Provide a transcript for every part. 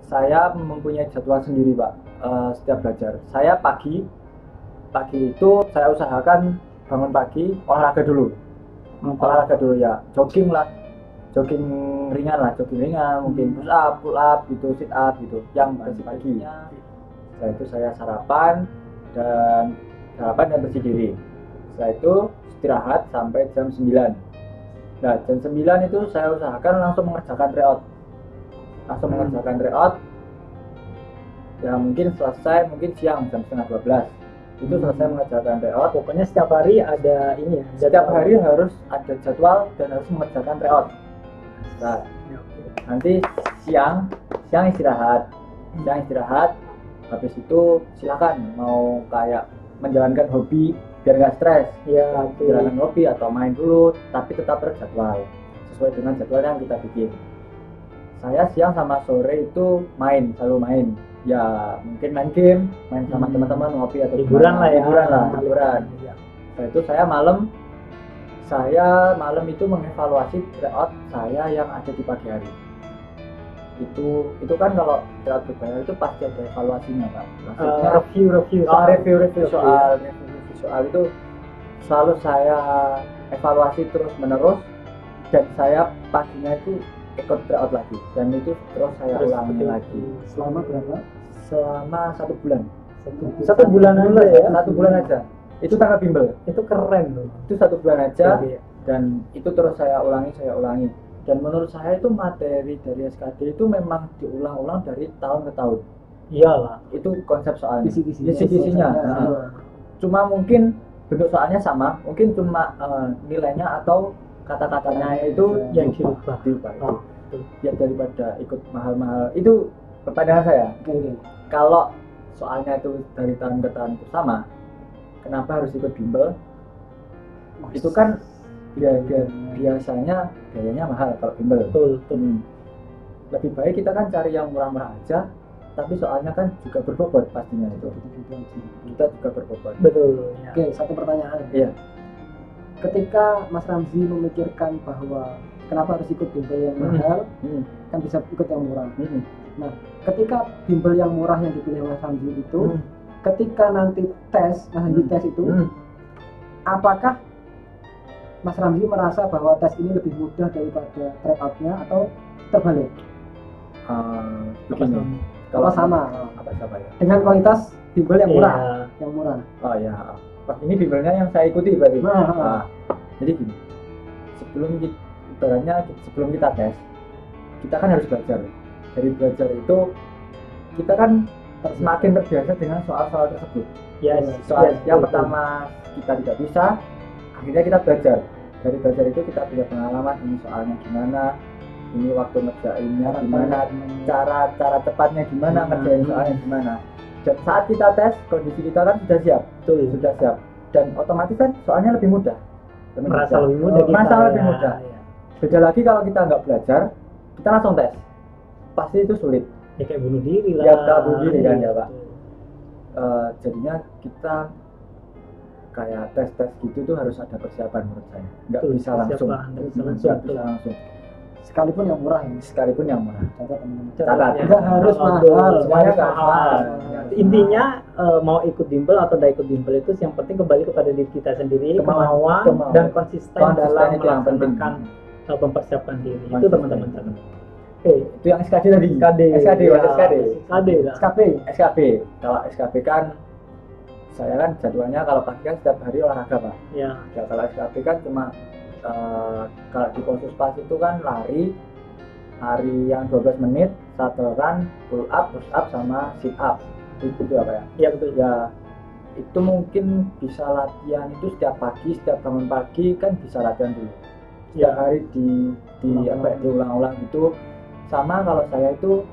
saya mempunyai jadwal sendiri Pak. Setiap belajar saya pagi itu saya usahakan bangun pagi olahraga dulu ya, jogging ringan mungkin pull up gitu, sit up gitu yang pagi-paginya. Setelah itu saya sarapan dan bersih diri. Setelah itu istirahat sampai jam 9. Nah jam 9 itu saya usahakan langsung mengerjakan tryout ya, mungkin selesai siang jam setengah 12 itu selesai mengerjakan tryout. Pokoknya setiap hari ada ini ya, setiap hari harus ada jadwal dan harus mengerjakan tryout. Nah, nanti siang istirahat, habis itu silakan mau kayak menjalankan hobi biar nggak stres ya, menjalankan hobi atau main dulu, tapi tetap terjadwal sesuai dengan jadwal yang kita bikin. Saya siang sama sore itu selalu main ya, mungkin main game, main sama teman-teman, ngopi atau hiburan lah. Setelah itu saya malam itu mengevaluasi tryout saya yang ada di pagi hari. Itu kan kalau tryout berbayar itu pasti ada evaluasinya Pak. Maksudnya review soal itu selalu saya evaluasi terus menerus, dan saya paginya itu ikut tryout lagi, dan itu terus saya ulangi lagi. Selama berapa? Selama 1 bulan. Satu bulan aja. 1 bulan aja. Itu tanggal bimbel. Itu keren loh. Itu 1 bulan aja. Ya. Dan itu terus saya ulangi. Dan menurut saya itu materi dari SKD itu memang diulang-ulang dari tahun ke tahun. Iyalah. Itu konsep soalnya. Kisi-kisinya. Cuma mungkin bentuk soalnya sama, mungkin cuma nilainya atau kata-katanya itu yang dirubah. Ya daripada ikut mahal-mahal itu pandangan saya. Kalau soalnya itu dari tahun ke tahun itu sama, kenapa harus ikut bimbel? Itu kan biasanya biayanya mahal kalau bimbel. Betul. Lebih baik kita kan cari yang murah-murah aja, tapi soalnya kan juga berbobot pastinya itu. Kita juga berbobot. Betul. Ya. Oke, satu pertanyaan. Iya. Ketika Mas Ramzi memikirkan bahwa kenapa harus ikut bimbel yang mahal, kan bisa ikut yang murah. Nah, ketika bimbel yang murah yang dipilih Mas Ramzi itu, ketika nanti tes, tes itu, apakah Mas Ramzi merasa bahwa tes ini lebih mudah daripada tryout-nya atau terbalik? Begini. Kalau sama ya? dengan kualitas bimbel yang murah, Oh ya. Wah, ini bimbelnya yang saya ikuti berarti. Jadi gini. Sebelum kita tes, kita kan harus belajar. Dari belajar itu kita kan semakin terbiasa dengan soal-soal tersebut. Yang pertama kita tidak bisa, akhirnya kita belajar. Dari belajar itu kita punya pengalaman, ini soalnya gimana, ini waktu ngerjainnya gimana, cara cepatnya gimana, ngerjain soalnya gimana. Dan saat kita tes, kondisi kita kan sudah siap. Dan otomatis kan soalnya lebih mudah. Merasa lebih mudah. Beda lagi kalau kita nggak belajar, kita langsung tes, pasti itu sulit. Ya kayak bunuh diri lah. Ya kayak bunuh diri kan ya Pak. Jadinya kita kayak tes gitu tuh harus ada persiapan menurut saya. Nggak bisa langsung. Sekalipun yang murah ya. Catat. Nggak harus mahal. Semuanya nggak mahal. Intinya mau ikut bimbel atau tidak ikut bimbel itu yang penting kembali kepada diri kita sendiri, kemauan dan konsisten dalam melaksanakan mempersiapkan diri. Itu teman-teman. Itu yang SKD tadi. SKB. Kalau SKB kan saya kan jadwalnya kalau pagi kan setiap hari olahraga Pak. Ya kalau SKB kan cuma kalau di Konsuspas itu kan lari yang 12 menit, shuttle run, pull up, push up sama sit up. Itu apa ya? Iya betul. Ya itu mungkin bisa latihan itu setiap bangun pagi kan bisa latihan dulu. Setiap hari diulang-ulang gitu. Sama kalau saya itu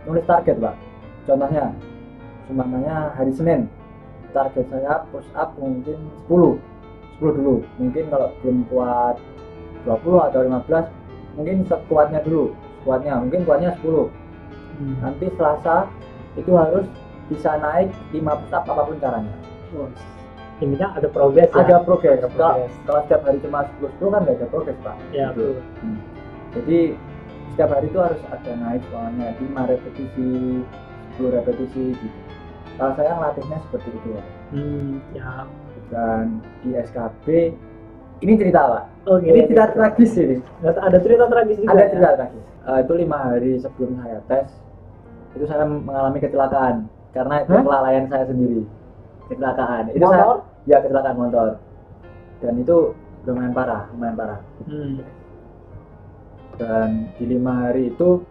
nulis target Pak. Contohnya hari Senin target saya push up mungkin 10 dulu, mungkin kalau belum kuat 20 atau 15 mungkin sekuatnya dulu, mungkin kuatnya 10. Nanti Selasa itu harus bisa naik 5 push up apapun caranya. Intinya ada progres ya? Ada progres. Kalau setiap hari cuma 10 kan nggak ada progres Pak. Ya betul. Jadi setiap hari itu harus ada naik soalnya 5 repetisi 10 repetisi gitu. Kalau saya ngelatihnya seperti itu ya. Ya. Dan di SKB ini cerita Pak. Ini cerita tragis ini. Ada cerita tragis juga. Ada cerita tragis. Itu 5 hari sebelum saya tes itu saya mengalami kecelakaan karena itu kelalaian saya sendiri. Kecelakaan. Itu motor? Kecelakaan motor. Dan itu lumayan parah. Dan di 5 hari itu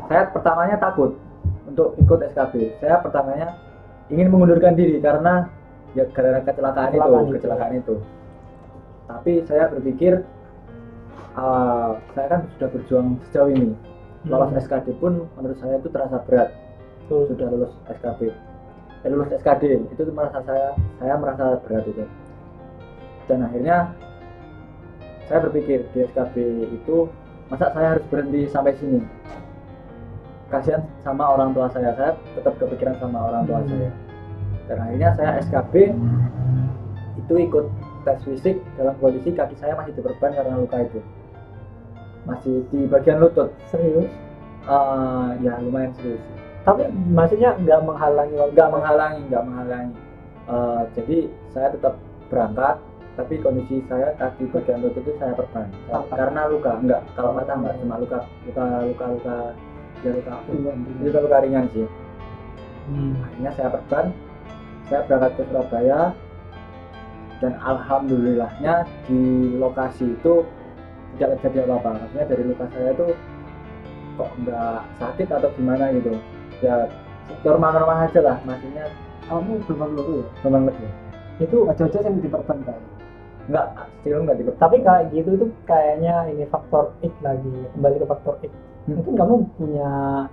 saya pertamanya takut untuk ikut SKB. Saya pertamanya ingin mengundurkan diri karena ya gara-gara kecelakaan itu. Tapi saya berpikir saya kan sudah berjuang sejauh ini. Lolos SKD pun menurut saya itu terasa berat. Sudah lulus SKB. Lulus SKD itu merasa saya merasa berat itu. Dan akhirnya saya berpikir di SKB itu masa saya harus berhenti sampai sini. Kasihan sama orang tua saya tetap kepikiran sama orang tua saya. Dan akhirnya saya SKB itu ikut tes fisik dalam kondisi kaki saya masih diperban karena luka itu, masih di bagian lutut. Serius? Ya lumayan serius. Tapi maksudnya nggak menghalangi? Jadi saya tetap berangkat, tapi kondisi saya kaki bagian lutut itu saya perban karena luka. Enggak, kalau patah enggak, cuma luka ringan sih. Akhirnya saya perban, saya berangkat ke Surabaya, dan alhamdulillahnya di lokasi itu tidak terjadi apa-apa. Maksudnya dari luka saya itu kok enggak sakit atau gimana gitu, ya normal-normal aja lah. Maksudnya kamu belum ya? Itu aja yang diperban kan? Enggak diperban. Tapi kayak gitu itu kayaknya ini faktor X lagi, kembali ke faktor X. Mungkin kamu punya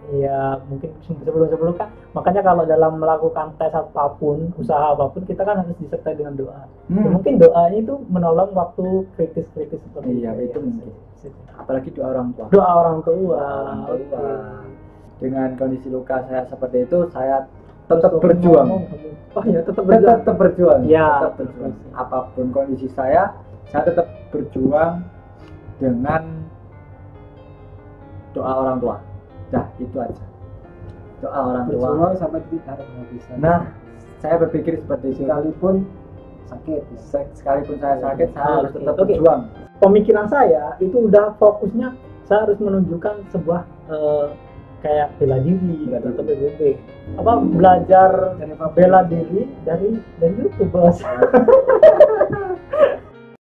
mungkin sebelum kan, makanya kalau dalam melakukan tes apapun, usaha apapun, kita kan harus disertai dengan doa. Ya, mungkin doanya itu menolong waktu kritis seperti itu mungkin. Apalagi doa orang tua. Okay. Dengan kondisi luka saya seperti itu, saya tetap berjuang. Tetap berjuang. Apapun kondisi saya tetap berjuang dengan doa orang tua. Itu aja. Doa orang tua. Berjuang sampai titik darah penghabisan. Nah, saya berpikir seperti itu. Sekalipun saya sakit, saya harus tetap berjuang. Pemikiran saya itu udah fokusnya saya harus menunjukkan sebuah kayak bela diri atau PBB. Belajar bela diri dari YouTube, Bos.